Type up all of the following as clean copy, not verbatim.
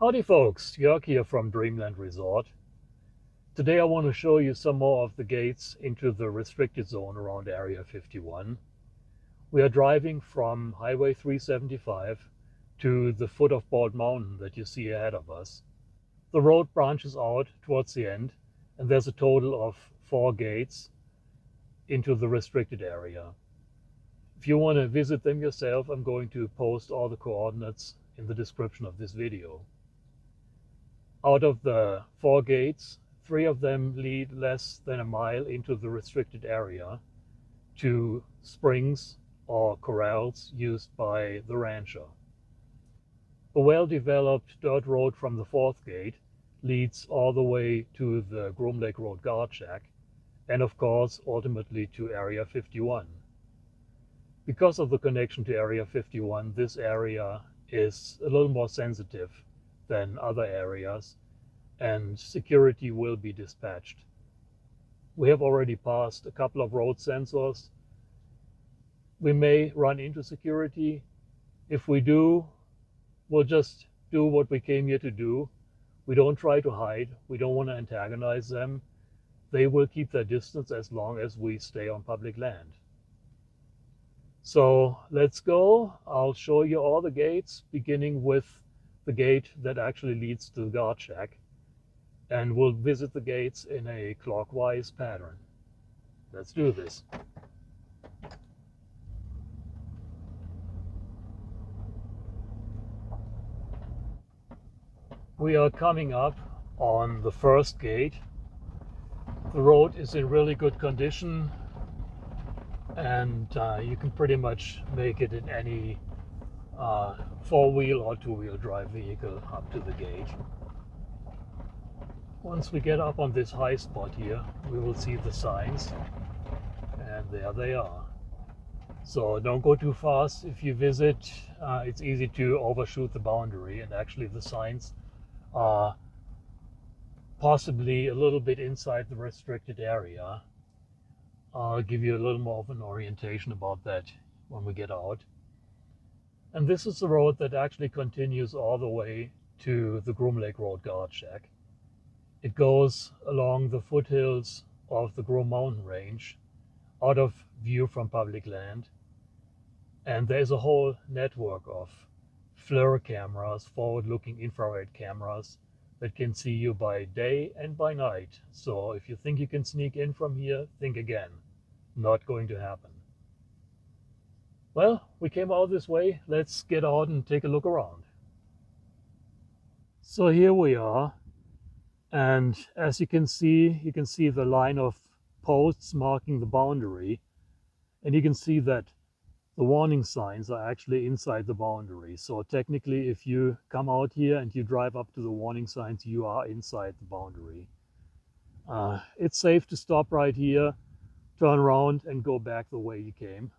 Howdy folks, Jörg here from Dreamland Resort. Today I want to show you some more of the gates into the restricted zone around Area 51. We are driving from Highway 375 to the foot of Bald Mountain that you see ahead of us. The road branches out towards the end and there's a total of 4 gates into the restricted area. If you want to visit them yourself, I'm going to post all the coordinates in the description of this video. Out of the 4 gates, 3 of them lead less than a mile into the restricted area to springs or corrals used by the rancher. A well-developed dirt road from the 4th gate leads all the way to the Groom Lake Road guard shack and of course ultimately to Area 51. Because of the connection to Area 51, this area is a little more sensitive than other areas, and security will be dispatched. We have already passed a couple of road sensors. We may run into security. If we do, we'll just do what we came here to do. We don't try to hide. We don't want to antagonize them. They will keep their distance as long as we stay on public land. So let's go. I'll show you all the gates, beginning with the gate that actually leads to the guard shack. And we'll visit the gates in a clockwise pattern. Let's do this. We are coming up on the first gate. The road is in really good condition and you can pretty much make it in any 4-wheel or 2-wheel drive vehicle up to the gate. Once we get up on this high spot here, we will see the signs, and there they are. So don't go too fast. If you visit, it's easy to overshoot the boundary, and actually the signs are possibly a little bit inside the restricted area. I'll give you a little more of an orientation about that when we get out. And this is the road that actually continues all the way to the Groom Lake Road guard shack. It goes along the foothills of the Groom Mountain Range, out of view from public land. And there's a whole network of FLIR cameras, forward-looking infrared cameras, that can see you by day and by night. So if you think you can sneak in from here, think again. Not going to happen. Well, we came out this way. Let's get out and take a look around. So here we are. And as you can see the line of posts marking the boundary, and you can see that the warning signs are actually inside the boundary. So technically, if you come out here and you drive up to the warning signs, you are inside the boundary. It's safe to stop right here, turn around and go back the way you came.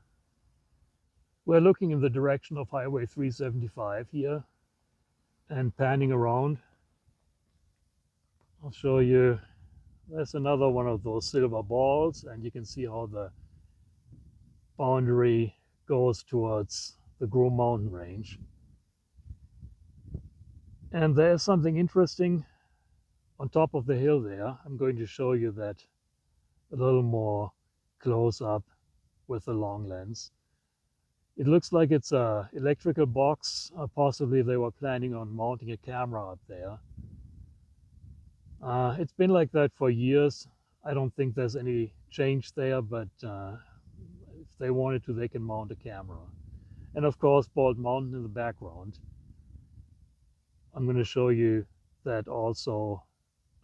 We're looking in the direction of Highway 375 here and panning around. I'll show you, there's another one of those silver balls, and you can see how the boundary goes towards the Groom Mountain Range. And there's something interesting on top of the hill there. I'm going to show you that a little more close up with the long lens. It looks like it's an electrical box. Possibly they were planning on mounting a camera up there. It's been like that for years. I don't think there's any change there, but if they wanted to, they can mount a camera. And of course, Bald Mountain in the background. I'm going to show you that also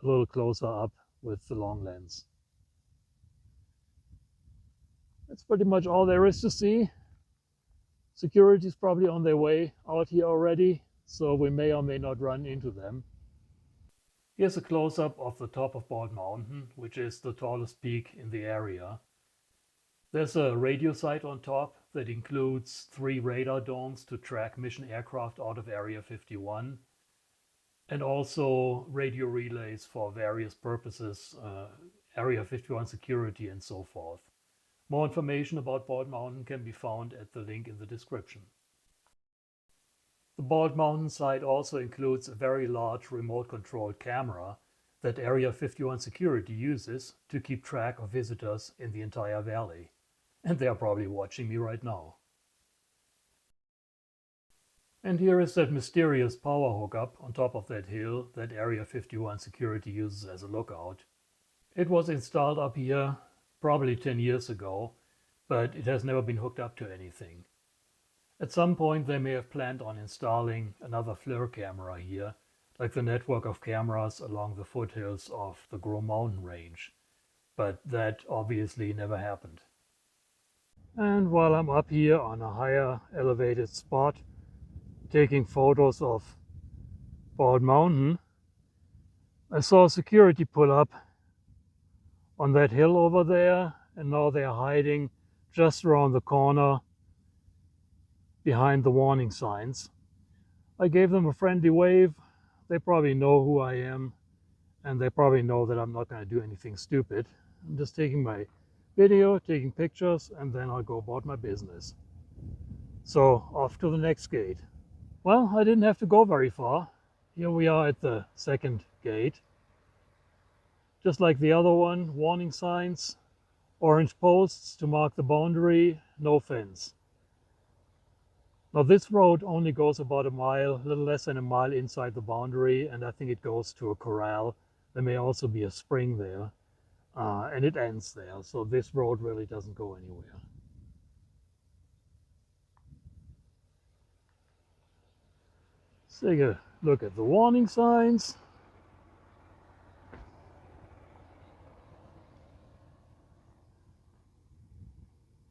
a little closer up with the long lens. That's pretty much all there is to see. Security is probably on their way out here already, so we may or may not run into them. Here's a close-up of the top of Bald Mountain, which is the tallest peak in the area. There's a radio site on top that includes 3 radar domes to track mission aircraft out of Area 51, and also radio relays for various purposes, Area 51 security and so forth. More information about Bald Mountain can be found at the link in the description. The Bald Mountain site also includes a very large remote-controlled camera that Area 51 security uses to keep track of visitors in the entire valley. And they are probably watching me right now. And here is that mysterious power hookup on top of that hill that Area 51 security uses as a lookout. It was installed up here probably 10 years ago, but it has never been hooked up to anything. At some point they may have planned on installing another FLIR camera here, like the network of cameras along the foothills of the Groom Mountain Range, but that obviously never happened. And while I'm up here on a higher elevated spot taking photos of Bald Mountain, I saw security pull up on that hill over there, and now they're hiding just around the corner behind the warning signs. I gave them a friendly wave. They probably know who I am, and they probably know that I'm not going to do anything stupid. I'm just taking my video, taking pictures, and then I'll go about my business. So off to the next gate. Well, I didn't have to go very far. Here we are at the second gate. Just like the other one, warning signs, orange posts to mark the boundary, no fence. Now this road only goes about a mile, a little less than a mile inside the boundary, and I think it goes to a corral. There may also be a spring there, and it ends there, so this road really doesn't go anywhere. Let's take a look at the warning signs.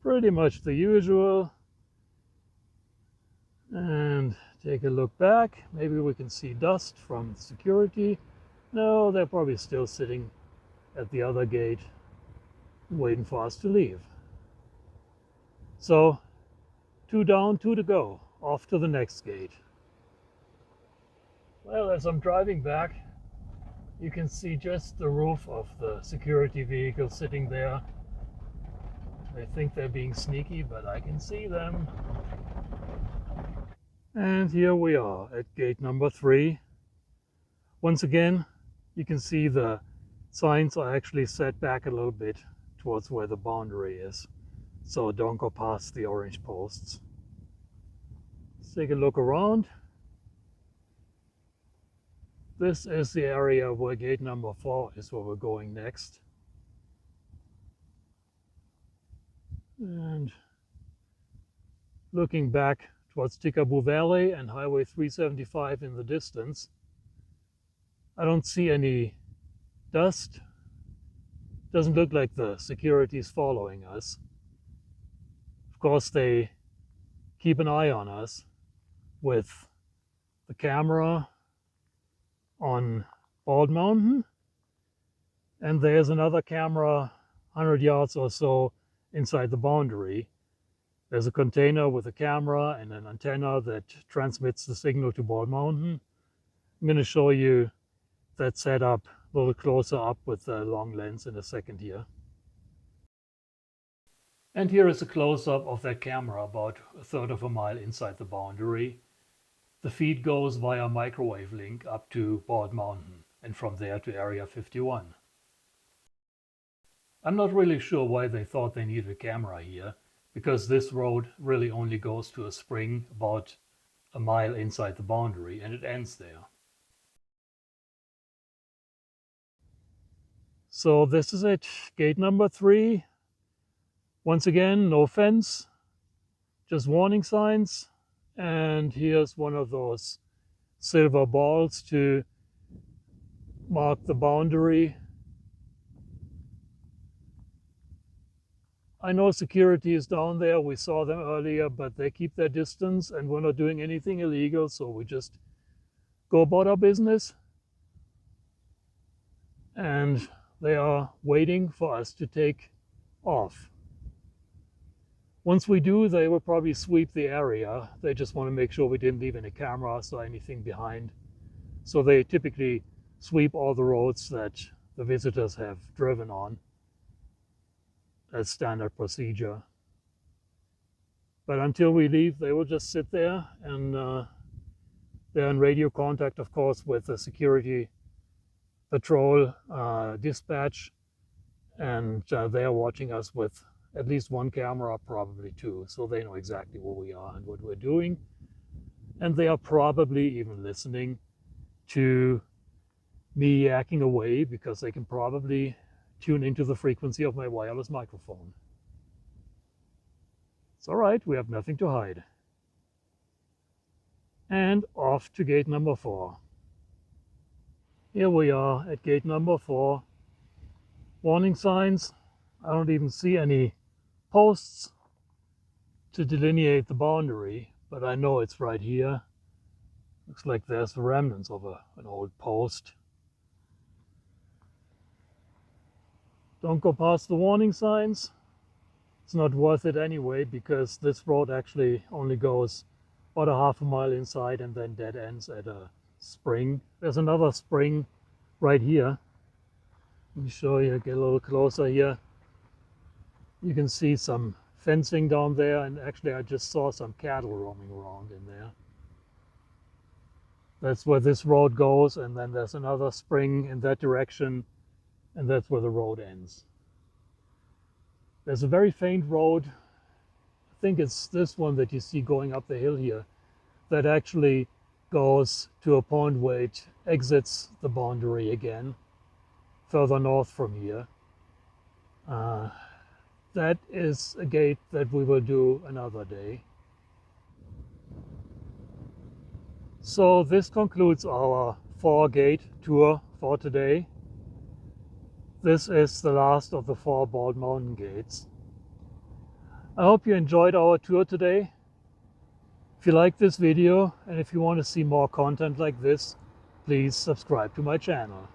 Pretty much the usual. And take a look back. Maybe we can see dust from security. No, they're probably still sitting at the other gate waiting for us to leave. So 2 down, 2 to go. Off to the next gate. Well, as I'm driving back, you can see just the roof of the security vehicle sitting there. They think they're being sneaky, but I can see them. And here we are at gate number 3. Once again, you can see the signs are actually set back a little bit towards where the boundary is, so don't go past the orange posts. Let's take a look around. This is the area where gate number 4 is, where we're going next. And looking back towards Tikaboo Valley and Highway 375 in the distance, I don't see any dust. Doesn't look like the security is following us. Of course, they keep an eye on us with the camera on Bald Mountain, and there's another camera 100 yards or so inside the boundary. There's a container with a camera and an antenna that transmits the signal to Bald Mountain. I'm going to show you that setup a little closer up with the long lens in a second here. And here is a close-up of that camera about 1/3 of a mile inside the boundary. The feed goes via microwave link up to Bald Mountain and from there to Area 51. I'm not really sure why they thought they needed a camera here, because this road really only goes to a spring about a mile inside the boundary and it ends there. So this is it, gate number 3. Once again, no fence, just warning signs. And here's one of those silver balls to mark the boundary. I know security is down there, we saw them earlier, but they keep their distance and we're not doing anything illegal, so we just go about our business. And they are waiting for us to take off. Once we do, they will probably sweep the area. They just want to make sure we didn't leave any cameras or anything behind. So they typically sweep all the roads that the visitors have driven on. That's standard procedure. But until we leave, they will just sit there and They're in radio contact, of course, with the security patrol dispatch, and they are watching us with at least one camera, probably two, so they know exactly where we are and what we're doing. And they are probably even listening to me yakking away, because they can probably tune into the frequency of my wireless microphone. It's all right, we have nothing to hide. And off to gate number 4. Here we are at gate number 4. Warning signs. I don't even see any posts to delineate the boundary, but I know it's right here. Looks like there's the remnants of an old post. Don't go past the warning signs. It's not worth it anyway, because this road actually only goes about a half a mile inside and then dead ends at a spring. There's another spring right here. Let me show you, get a little closer here. You can see some fencing down there, and actually I just saw some cattle roaming around in there. That's where this road goes, and then there's another spring in that direction, and that's where the road ends. There's a very faint road, I think it's this one that you see going up the hill here, that actually goes to a point where it exits the boundary again, further north from here. That is a gate that we will do another day. So this concludes our 4-gate tour for today. This is the last of the 4 Bald Mountain gates. I hope you enjoyed our tour today. If you like this video and if you want to see more content like this, please subscribe to my channel.